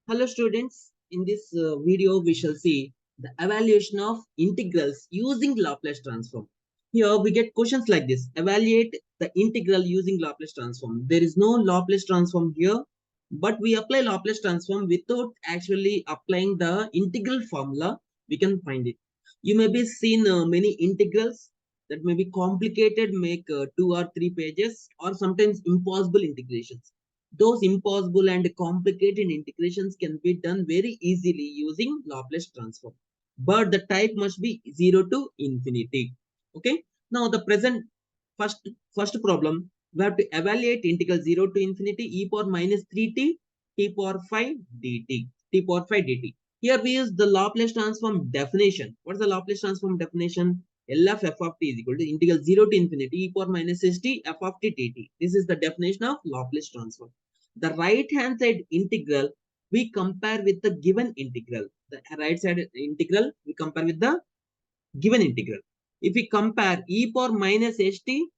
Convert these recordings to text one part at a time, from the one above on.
Hello students, in this video we shall see the evaluation of integrals using Laplace transform. Here we get questions like this. Evaluate the integral using Laplace transform. There is no Laplace transform here, but we apply Laplace transform without actually applying the integral formula. We can find it. You may be seen many integrals that may be complicated, make 2 or 3 pages, or sometimes impossible integrations. Those impossible and complicated integrations can be done very easily using Laplace transform. But the type must be 0 to infinity. Okay. Now the present first first problem, we have to evaluate integral 0 to infinity e power minus 3t t power 5 dt. T power 5 dt. Here we use the Laplace transform definition. What is the Laplace transform definition? L of f of t is equal to integral 0 to infinity e power minus st f of t dt. This is the definition of Laplace transform. The right hand side integral we compare with the given integral. The right side integral we compare with the given integral. If we compare e power minus st,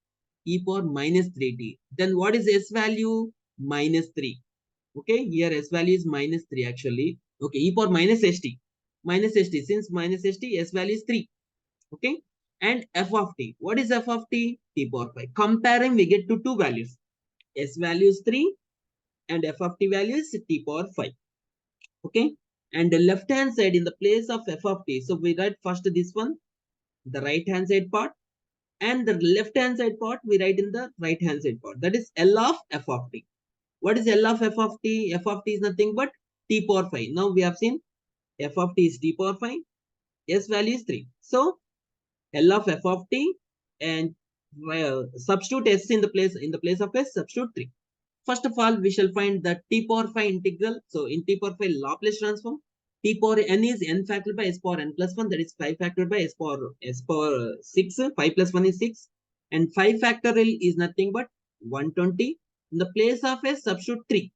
e power minus 3t, then what is s value? Minus 3. Okay, here s value is minus 3 actually. Okay, e power minus st. Minus st, since minus st, s value is 3. Okay, and f of t. What is f of t? T power 5. Comparing, we get to two values. S value is 3 and f of t value is t power 5. Okay, and the left hand side in the place of f of t, so we write first this one, the right hand side part, and the left hand side part we write in the right hand side part, that is L of f of t. What is L of f of t? F of t is nothing but t power 5. Now we have seen f of t is t power 5, s value is 3. So L of f of t, and substitute s in the place of s, substitute 3. First of all, we shall find the t power 5 integral. So in t power 5 Laplace transform, t power n is n factorial by s power n plus 1, that is 5 factorial by s power 6, 5 plus 1 is 6, and 5 factorial is nothing but 120. In the place of s, substitute 3.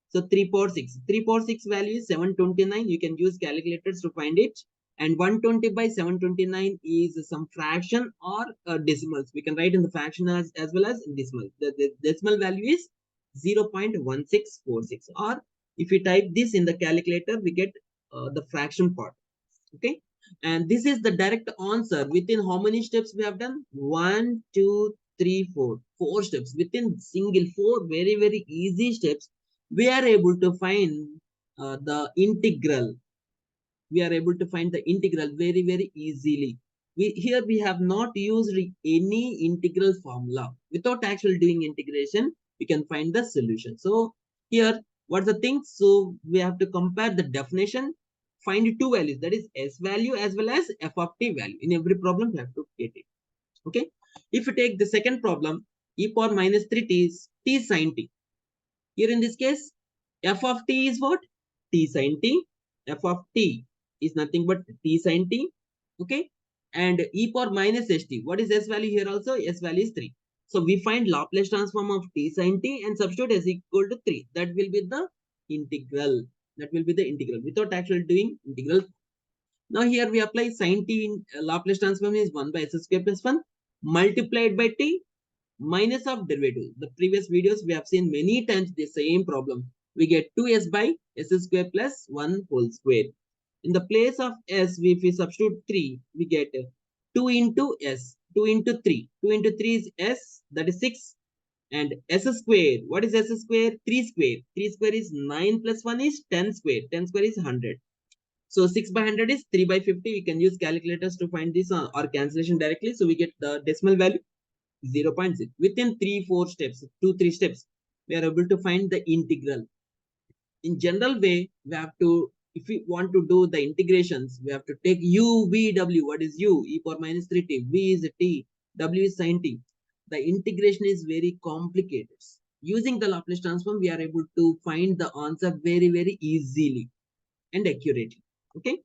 So 3 power 6. 3 power 6 value is 729. You can use calculators to find it. And 120 by 729 is some fraction or decimals. We can write in the fraction as well as in decimal. The decimal value is 0.1646. Or if we type this in the calculator, we get the fraction part. Okay. And this is the direct answer. Within how many steps we have done? 1, 2, 3, 4. 4 steps. Within single 4 very, very easy steps, we are able to find the integral. We are able to find the integral very, very easily. Here we have not used any integral formula. Without actually doing integration, we can find the solution. So here, what's the thing? So we have to compare the definition, find two values, that is s value as well as f of t value. In every problem, we have to get it. Okay. If you take the second problem, e power minus 3t is t sin t. Here in this case, f of t is what? T sin t. F of t is nothing but t sin t. Okay. And e power minus st. What is s value here also? S value is 3. So we find Laplace transform of t sin t and substitute s equal to 3. That will be the integral. That will be the integral without actually doing integral. Now here we apply sin t in Laplace transform is 1 by s square plus 1 multiplied by t minus of derivative. The previous videos we have seen many times the same problem. We get 2s by s square plus 1 whole square. In the place of s, if we substitute 3, we get 2 into s, 2 into 3. 2 into 3 is s, that is 6. And s square, what is s square? 3 square. 3 square is 9 plus 1 is 10 square. 10 square is 100. So 6 by 100 is 3 by 50. We can use calculators to find this or cancellation directly. So we get the decimal value 0.6. Within 3-4 steps, 2-3 steps, we are able to find the integral. In general way, we have to, if we want to do the integrations, we have to take u, v, w. What is u? E power minus 3t. V is t. W is sin t. The integration is very complicated. Using the Laplace transform, we are able to find the answer very, very easily and accurately. Okay.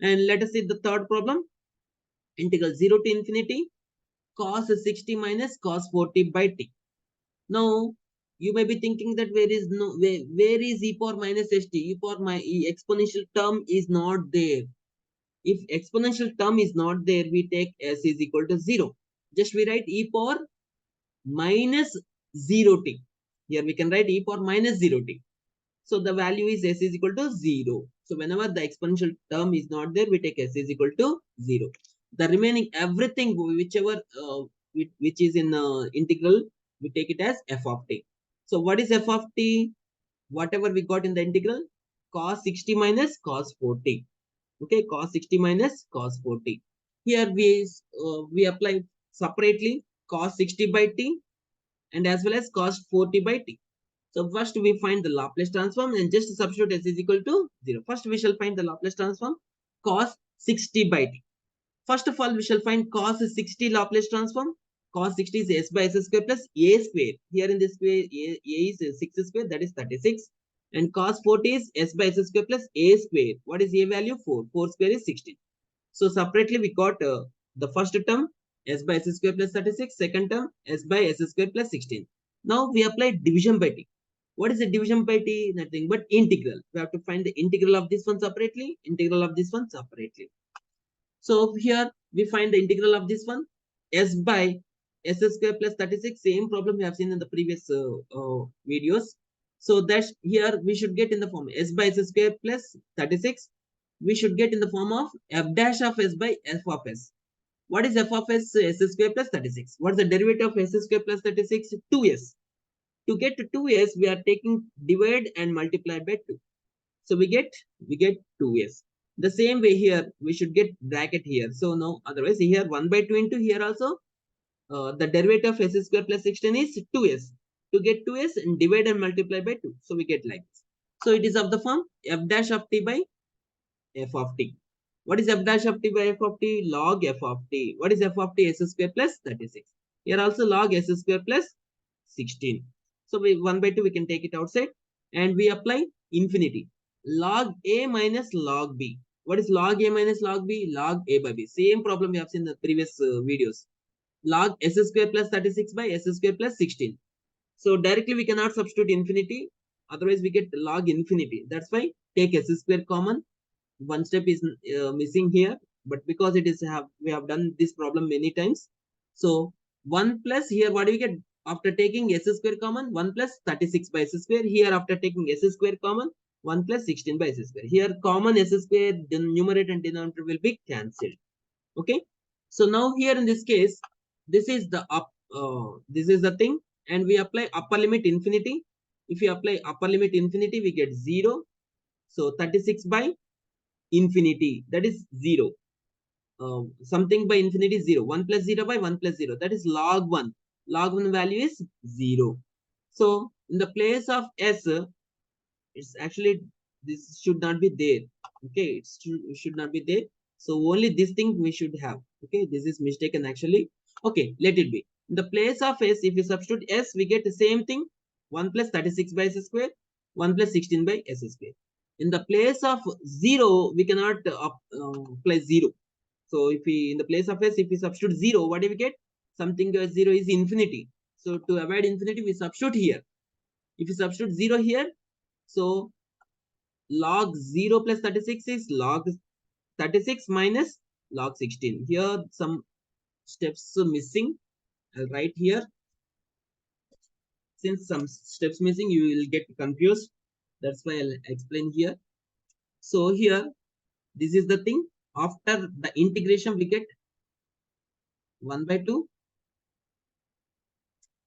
And let us see the third problem. Integral 0 to infinity cos 60 minus cos 40 by t. Now, you may be thinking that where is e power minus st? E power exponential term is not there. If exponential term is not there, we take s is equal to 0. Just we write e power minus 0t. Here we can write e power minus 0t. So the value is s is equal to 0. So whenever the exponential term is not there, we take s is equal to 0. The remaining everything, whichever which is in integral, we take it as f of t. So what is f of t? Whatever we got in the integral, cos 60 minus cos 40. Okay, cos 60 minus cos 40. Here we apply separately cos 60 by t and as well as cos 40 by t. So first we find the Laplace transform and just substitute s is equal to 0. First we shall find the Laplace transform cos 60 by t. First of all, we shall find cos 60 Laplace transform. Cos 60 is s by s square plus a square. Here in this way, a is 6 square, that is 36. And cos 40 is s by s square plus a square. What is a value? 4. 4 square is 16. So separately we got the first term s by s square plus 36. Second term s by s square plus 16. Now we apply division by t. What is the division by t? Nothing but integral. We have to find the integral of this one separately, integral of this one separately. So here we find the integral of this one s by s square plus 36. Same problem we have seen in the previous videos. So that's here we should get in the form s by s square plus 36. We should get in the form of f dash of s by f of s. What is f of s? S square plus 36. What is the derivative of s square plus 36? 2s. To get to 2s, we are taking divide and multiply by 2. So we get 2s. The same way here, we should get bracket here. So no, otherwise here 1 by 2 into here also, the derivative of s square plus 16 is 2s. To get 2s and divide and multiply by 2. So we get like this. So it is of the form f dash of t by f of t. What is f dash of t by f of t? Log f of t. What is f of t? S square plus 36. Here also log s square plus 16. So we 1 by 2 we can take it outside and we apply infinity. Log a minus log b. What is log a minus log b? Log a by b. Same problem we have seen in the previous videos. Log s square plus 36 by s square plus 16. So directly we cannot substitute infinity. Otherwise we get log infinity. That's why take s square common. One step is missing here, but because it is we have done this problem many times. So 1 plus here, what do we get after taking s square common? 1 plus 36 by s square. Here after taking s square common, 1 plus 16 by s square. Here common s square, the numerator and denominator will be cancelled. Okay. So now here in this case, this is the this is the thing, and we apply upper limit infinity. If you apply upper limit infinity, we get 0. So 36 by infinity, that is 0. Something by infinity is 0. 1 plus 0 by 1 plus 0, that is log 1. Log 1 value is 0. So in the place of s, it's actually, this should not be there. Okay, it should not be there. So only this thing we should have. Okay, this is mistaken actually. Okay, let it be. In the place of s, if we substitute s, we get the same thing. 1 plus 36 by s square, 1 plus 16 by s square. In the place of 0, we cannot apply 0. So if we, in the place of s, if we substitute 0, what do we get? Something 0 is infinity. So to avoid infinity, we substitute here. If we substitute 0 here, so log 0 plus 36 is log 36 minus log 16. Here some steps are missing. I'll write here. Since some steps missing, you will get confused. That's why I'll explain here. So here, this is the thing. After the integration, we get 1 by 2,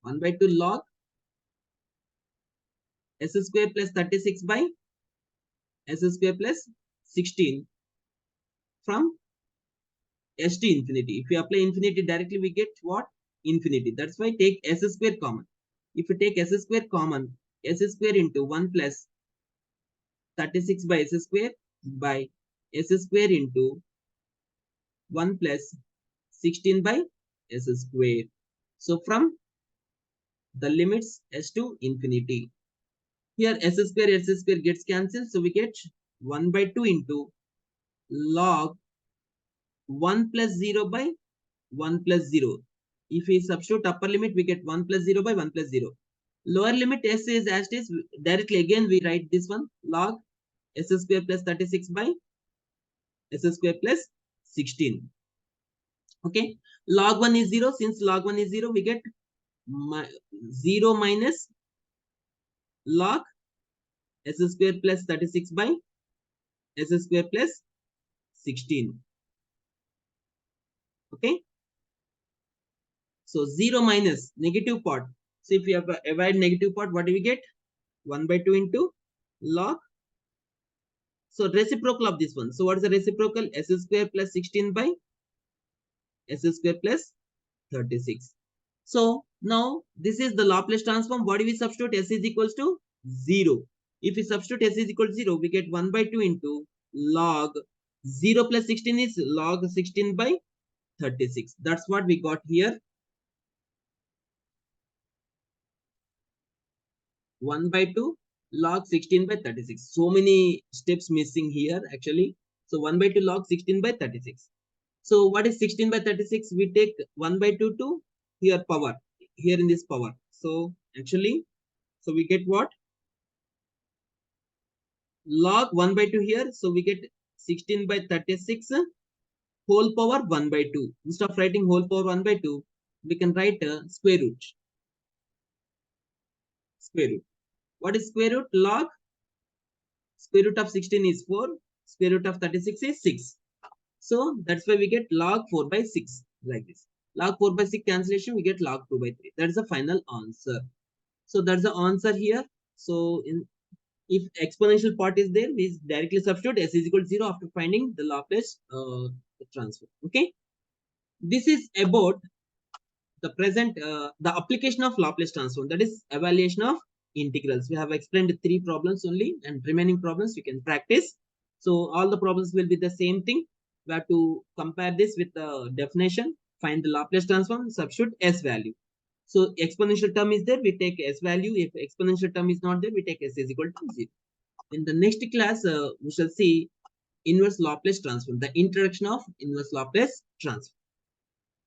1 by 2 log s square plus 36 by s square plus 16 from s to infinity. If we apply infinity directly, we get what? Infinity. That's why take s square common. If you take s square common, s square into 1 plus 36 by s square by s square into 1 plus 16 by s square. So from the limits s to infinity. Here s square gets cancelled. So we get 1 by 2 into log 1 plus 0 by 1 plus 0. If we substitute upper limit, we get 1 plus 0 by 1 plus 0. Lower limit s is as it is. Directly again we write this one log s square plus 36 by s square plus 16. Okay. Log 1 is 0. Since log 1 is 0, we get 0 minus log s square plus 36 by s square plus 16. Okay. So 0 minus negative part. So if we have avoid negative part, what do we get? 1 by 2 into log. So reciprocal of this one. So what is the reciprocal? S square plus 16 by s square plus 36. So now this is the Laplace transform. What do we substitute? S is equals to 0. If we substitute s is equal to 0, we get 1 by 2 into log 0 plus 16 is log 16 by 36. That's what we got here. 1 by 2 log 16 by 36. So many steps missing here actually. So 1 by 2 log 16 by 36. So what is 16 by 36? We take 1 by 2 to here power, here in this power. So actually, so we get what? Log 1 by 2 here. So we get 16 by 36 whole power 1 by 2. Instead of writing whole power 1 by 2, we can write square root. Square root. What is square root? Log square root of 16 is 4. Square root of 36 is 6. So that's why we get log 4 by 6 like this. Log 4 by 6 cancellation, we get log 2 by 3. That is the final answer. So that's the answer here. So if exponential part is there, we directly substitute s is equal to 0 after finding the Laplace transform. Okay. This is about the present, the application of Laplace transform, that is evaluation of integrals. We have explained 3 problems only, and remaining problems you can practice. So all the problems will be the same thing. We have to compare this with the definition, find the Laplace transform, substitute s value. So exponential term is there, we take s value. If exponential term is not there, we take s is equal to 0. In the next class, we shall see inverse Laplace transform, the introduction of inverse Laplace transform.